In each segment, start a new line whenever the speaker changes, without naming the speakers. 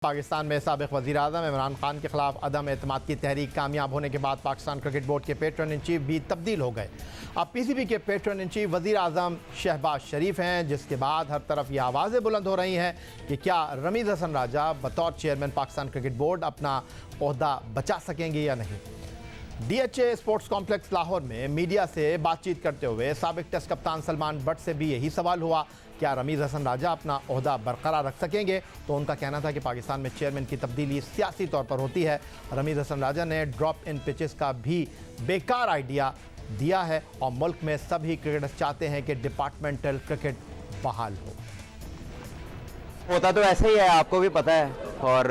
पाकिस्तान में साबिक़ वज़ीर-ए-आज़म इमरान खान के खिलाफ अदम एतमाद की तहरीक कामयाब होने के बाद पाकिस्तान क्रिकेट बोर्ड के पैट्रन इन चीफ भी तब्दील हो गए। अब पीसीबी के पैट्रन इन चीफ वज़ीर-ए-आज़म शहबाज शरीफ हैं, जिसके बाद हर तरफ ये आवाज़ें बुलंद हो रही हैं कि क्या रमीज़ हसन राजा बतौर चेयरमैन पाकिस्तान क्रिकेट बोर्ड अपना ओहदा बचा सकेंगे या नहीं। DHA स्पोर्ट्स कॉम्प्लेक्स लाहौर में मीडिया से बातचीत करते हुए साबिक़ टेस्ट कप्तान सलमान बट से भी यही सवाल हुआ, क्या रमीज़ हसन राजा अपना ओहदा बरकरार रख सकेंगे। तो उनका कहना था कि पाकिस्तान में चेयरमैन की तब्दीली सियासी तौर पर होती है। रमीज़ हसन राजा ने ड्रॉप इन पिचेस का भी बेकार आइडिया दिया है और मुल्क में सभी क्रिकेटर्स चाहते हैं कि डिपार्टमेंटल क्रिकेट बहाल हो।
होता तो ऐसे ही है, आपको भी पता है, और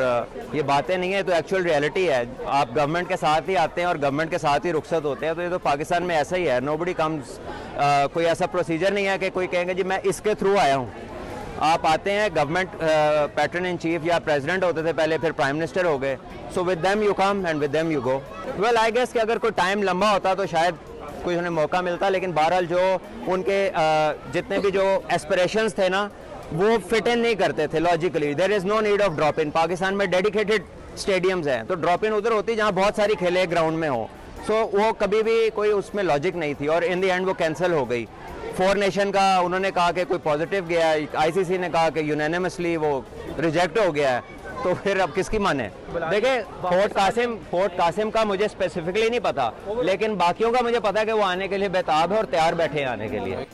ये बातें नहीं है तो एक्चुअल रियलिटी है। आप गवर्नमेंट के साथ ही आते हैं और गवर्नमेंट के साथ ही रुखसत होते हैं, तो ये तो पाकिस्तान में ऐसा ही है। नोबडी कम्स, कोई ऐसा प्रोसीजर नहीं है कि कोई कहेंगे जी मैं इसके थ्रू आया हूँ। आप आते हैं, गवर्नमेंट पैटर्न इन चीफ या प्रेसिडेंट होते थे पहले, फिर प्राइम मिनिस्टर हो गए। So with them you come and with them you go. Well I guess कि अगर कोई टाइम लंबा होता तो शायद कोई उन्हें मौका मिलता, लेकिन बहरहाल जो उनके जितने भी जो एस्पिरेशंस थे ना, वो फिट इन नहीं करते थे logically. There is no need of drop in. Pakistan में डेडिकेटेड स्टेडियम्स हैं, तो ड्रॉप इन उधर होती जहाँ बहुत सारी खेले ग्राउंड में हो। सो वो कभी भी कोई उसमें लॉजिक नहीं थी और इन द एंड वो कैंसिल हो गई। फोर नेशन का उन्होंने कहा कि कोई पॉजिटिव गया, ICC ने कहा कि यूनानिमसली वो रिजेक्ट हो गया है, तो फिर अब किसकी माने। देखिए, फोर्ट कासिम का मुझे स्पेसिफिकली नहीं पता, लेकिन बाकियों का मुझे पता है कि वो आने के लिए बेताब है और तैयार बैठे हैं आने के लिए।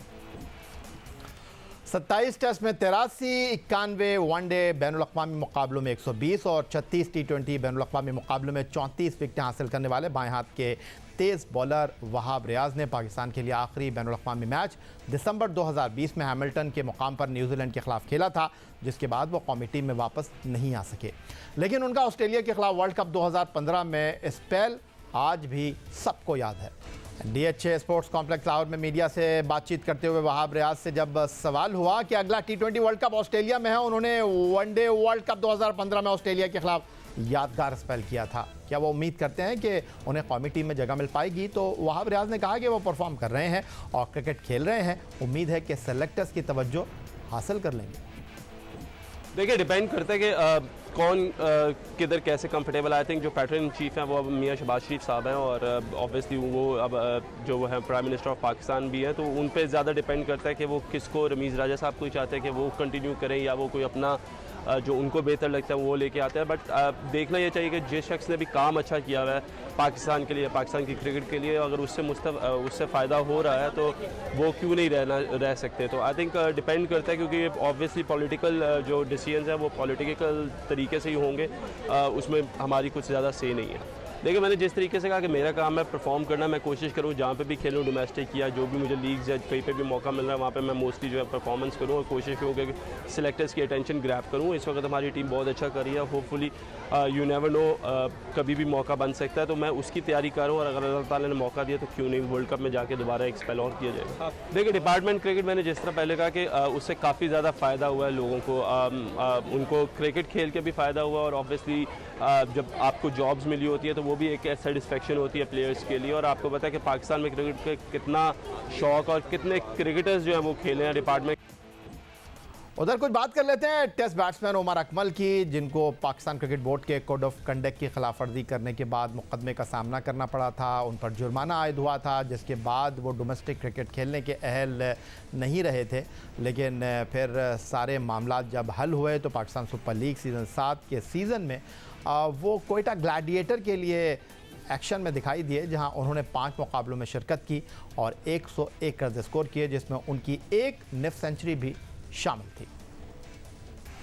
27 टेस्ट में 83, 91 वनडे बैनुल-अक़वामी मुकाबलों में 120 और 36 T20 बैनुल-अक़वामी मुकाबलों में 34 विकेटें हासिल करने वाले बाएं हाथ के तेज़ बॉलर वहाब रियाज ने पाकिस्तान के लिए आखिरी बैनुल-अक़वामी मैच दिसंबर 2020 में हैमिल्टन के मुकाम पर न्यूजीलैंड के खिलाफ खेला था, जिसके बाद वो कौमी टीम में वापस नहीं आ सके। लेकिन उनका ऑस्ट्रेलिया के खिलाफ वर्ल्ड कप 2015 में स्पेल आज भी सबको याद है। DHA स्पोर्ट्स कॉम्प्लेक्स लाहौर में मीडिया से बातचीत करते हुए वहाब रियाज से जब सवाल हुआ कि अगला T20 वर्ल्ड कप ऑस्ट्रेलिया में है, उन्होंने वनडे वर्ल्ड कप 2015 में ऑस्ट्रेलिया के खिलाफ यादगार स्पेल किया था, क्या वो उम्मीद करते हैं कि उन्हें कौमी टीम में जगह मिल पाएगी। तो वहाब रियाज ने कहा कि वो परफॉर्म कर रहे हैं और क्रिकेट खेल रहे हैं, उम्मीद है कि सेलेक्टर्स की तवज्जो हासिल कर लेंगे।
देखिए, डिपेंड करता है कि कौन किधर कैसे कंफर्टेबल। आई थिंक जो पैटर्न इन चीफ हैं वो अब मियाँ शहबाज शरीफ साहब हैं और ऑब्वियसली वो अब जो वो है प्राइम मिनिस्टर ऑफ पाकिस्तान भी हैं, तो उन पे ज़्यादा डिपेंड करता है कि वो किसको, रमीज़ राजा साहब को चाहते हैं कि वो कंटिन्यू करें या वो कोई अपना जो उनको बेहतर लगता है वो लेके आते हैं। बट देखना ये चाहिए कि जिस शख्स ने भी काम अच्छा किया हुआ है पाकिस्तान के लिए, पाकिस्तान की क्रिकेट के लिए, अगर उससे फ़ायदा हो रहा है तो वो क्यों नहीं रह सकते। तो आई थिंक डिपेंड करता है, क्योंकि ऑब्वियसली पॉलिटिकल जो डिसीजंस हैं वो पॉलिटिकल तरीके से ही होंगे, उसमें हमारी कुछ ज़्यादा से नहीं है। देखिए, मैंने जिस तरीके से कहा कि मेरा काम है परफॉर्म करना, मैं कोशिश करूँ जहाँ पे भी खेलूँ, डोमेस्टिक या जो भी मुझे लीग्स या कहीं पे भी मौका मिल रहा है वहाँ पे मैं मोस्टली जो है परफॉर्मेंस करूँ और कोशिश करूँ कि सिलेक्टर्स की अटेंशन ग्रैब करूँ। इस वक्त हमारी टीम बहुत अच्छा कर रही है, होपफुली यू नेवर नो कभी भी मौका बन सकता है, तो मैं उसकी तैयारी करूँ और अगर अल्लाह ताला ने मौका दिया तो क्यों नहीं वर्ल्ड कप में जाके दोबारा एक स्पेल और किया जाएगा। देखिए, डिपार्टमेंट क्रिकेट मैंने जिस तरह पहले कहा कि उससे काफ़ी ज़्यादा फ़ायदा हुआ है लोगों को, उनको क्रिकेट खेल के भी फ़ायदा हुआ और ऑब्वियसली जब आपको जॉब्स मिली होती है तो वो भी एक सेटिस्फेक्शन होती है प्लेयर्स के लिए। और आपको पता है कि पाकिस्तान में क्रिकेट के कितना शौक और कितने क्रिकेटर्स जो हैं वो खेले हैं डिपार्टमेंट।
उधर कुछ बात कर लेते हैं टेस्ट बैट्समैन उमर अकमल की, जिनको पाकिस्तान क्रिकेट बोर्ड के कोड ऑफ कंडक्ट की खिलाफ वर्जी करने के बाद मुकदमे का सामना करना पड़ा था। उन पर जुर्माना आयद हुआ था, जिसके बाद वो डोमेस्टिक क्रिकेट खेलने के अहल नहीं रहे थे। लेकिन फिर सारे मामला जब हल हुए तो पाकिस्तान सुपर लीग सीज़न 7 के सीज़न में वो कोयटा ग्लैडिएटर के लिए एक्शन में दिखाई दिए, जहां उन्होंने 5 मुकाबलों में शिरकत की और 101 रन स्कोर किए, जिसमें उनकी एक निफ सेंचुरी भी शामिल थी।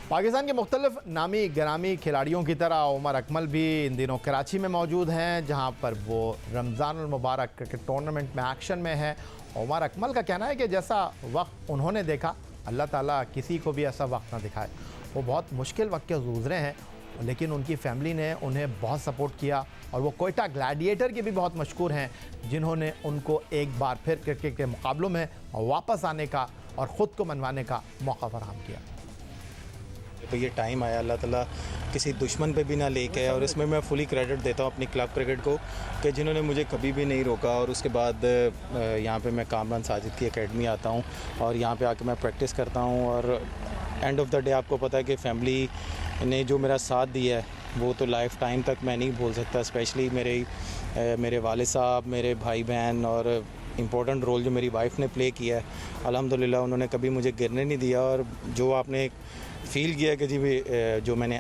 पाकिस्तान के मुख्तलिफ नामी गिरामी खिलाड़ियों की तरह उमर अकमल भी इन दिनों कराची में मौजूद हैं, जहां पर वो रमज़ानुल मुबारक क्रिकेट टूर्नामेंट में एक्शन में है। उमर अकमल का कहना है कि जैसा वक्त उन्होंने देखा, अल्लाह ताला किसी को भी ऐसा वक्त ना दिखाए। वो बहुत मुश्किल वक्त के गुज़रे हैं, लेकिन उनकी फैमिली ने उन्हें बहुत सपोर्ट किया और वो कोयटा ग्लैडिएटर के भी बहुत मशहूर हैं, जिन्होंने उनको एक बार फिर क्रिकेट के मुकाबलों में वापस आने का और ख़ुद को मनवाने का मौका फराहम किया।
तो ये टाइम आया, अल्लाह ताला किसी दुश्मन पे भी ना लेके, और इसमें मैं फुली क्रेडिट देता हूँ अपनी क्लब क्रिकेट को कि जिन्होंने मुझे कभी भी नहीं रोका। और उसके बाद यहाँ पे मैं कामरान साजिद की एकेडमी आता हूँ और यहाँ पे आके मैं प्रैक्टिस करता हूँ और एंड ऑफ द डे आपको पता है कि फैमिली ने जो मेरा साथ दिया है वो तो लाइफ टाइम तक मैं नहीं भूल सकता। स्पेशली मेरे वालिद साहब, मेरे भाई बहन और इम्पोर्टेंट रोल जो मेरी वाइफ ने प्ले किया है, अल्हम्दुलिल्लाह उन्होंने कभी मुझे गिरने नहीं दिया। और जो आपने फील किया कि जी जो मैंने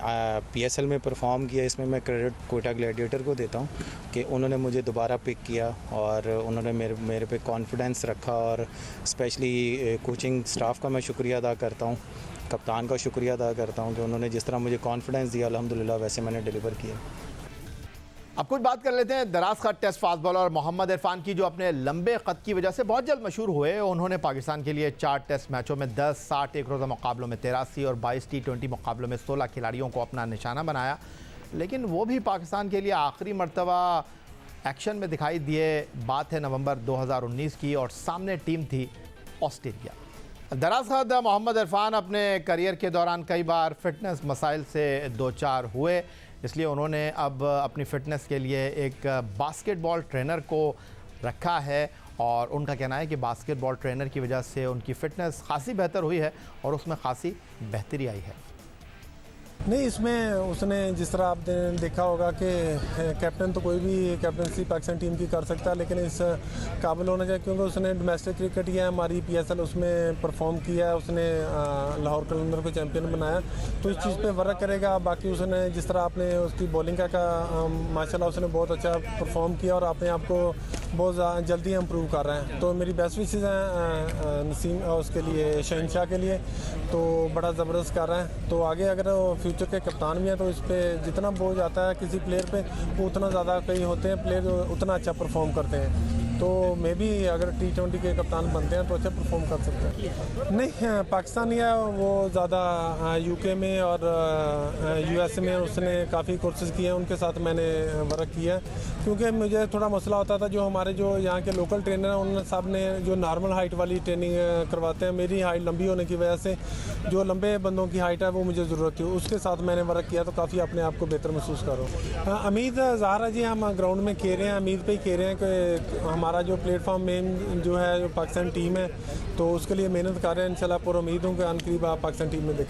PSL में परफॉर्म किया, इसमें मैं क्रेडिट कोयटा ग्लैडिएटर को देता हूँ कि उन्होंने मुझे दोबारा पिक किया और उन्होंने मेरे पे कॉन्फिडेंस रखा। और स्पेशली कोचिंग स्टाफ का मैं शुक्रिया अदा करता हूँ, कप्तान का शुक्रिया अदा करता हूँ कि उन्होंने जिस तरह मुझे कॉन्फिडेंस दिया अल्हम्दुलिल्लाह वैसे मैंने डिलीवर किया।
अब कुछ बात कर लेते हैं दराज का test fast bowler Mohammad Irfan की, जो अपने लंबे कद की वजह से बहुत जल्द मशहूर हुए। उन्होंने पाकिस्तान के लिए 4 टेस्ट मैचों में 10, 60 एक रोज़ा मुकाबलों में 83 और 22 T20 मुकाबलों में 16 खिलाड़ियों को अपना निशाना बनाया। लेकिन वो भी पाकिस्तान के लिए आखिरी मरतबा एक्शन में दिखाई दिए। बात है नवंबर 2019 की और सामने टीम थी ऑस्ट्रेलिया। दरअसल मोहम्मद इरफान अपने करियर के दौरान कई बार फिटनेस मसाइल से दो चार हुए, इसलिए उन्होंने अब अपनी फ़िटनेस के लिए एक बास्केटबॉल ट्रेनर को रखा है और उनका कहना है कि बास्केटबॉल ट्रेनर की वजह से उनकी फ़िटनेस खासी बेहतर हुई है और उसमें खासी बेहतरी आई है।
नहीं, इसमें उसने जिस तरह आपने देखा होगा कि कैप्टन तो कोई भी कैप्टनसी पाकिस्तान टीम की कर सकता है, लेकिन इस काबिल होना चाहिए क्योंकि उसने डोमेस्टिक क्रिकेट या हमारी PSL उसमें परफॉर्म किया है। उसने लाहौर कलंदर को चैम्पियन बनाया, तो इस चीज़ पे वर्क करेगा। बाकी उसने जिस तरह आपने उसकी बॉलिंग का माशाल्लाह उसने बहुत अच्छा परफॉर्म किया और अपने आप को बहुत जल्दी इम्प्रूव कर रहे हैं। तो मेरी बेस्ट विशेज़ हैं नसीम उसके लिए, शहनशाह के लिए, तो बड़ा ज़बरदस्त कर रहा है। तो आगे अगर फ्यूचर के कप्तान भी हैं तो इस पर जितना बोझ आता है किसी प्लेयर पे वो उतना ज़्यादा कई होते हैं प्लेयर उतना अच्छा परफॉर्म करते हैं। तो मैं भी अगर T20 के कप्तान बनते हैं तो अच्छा परफॉर्म कर सकते हैं। नहीं, पाकिस्तान या वो ज़्यादा UK में और USA में उसने काफ़ी कोर्सेज़ किए हैं, उनके साथ मैंने वर्क किया क्योंकि मुझे थोड़ा मसला होता था। जो हमारे जो यहाँ के लोकल ट्रेनर हैं उन सब ने जो नॉर्मल हाइट वाली ट्रेनिंग करवाते हैं, मेरी हाइट लंबी होने की वजह से जो लंबे बंदों की हाइट है वो मुझे ज़रूरत थी, उसके साथ मैंने वर्क किया तो काफ़ी अपने आप को बेहतर महसूस कर रहा हूँ। उम्मीद ज़ाहिर है जी, हम ग्राउंड में खेल रहे हैं, उम्मीद पे ही खेल रहे हैं कि हमारा जो प्लेटफॉर्म मेन जो है जो पाकिस्तान टीम है तो उसके लिए मेहनत कर रहे हैं। इंशाल्लाह पूरी उम्मीद हूँ कि अनकरीब आप पाकिस्तान टीम में देखें।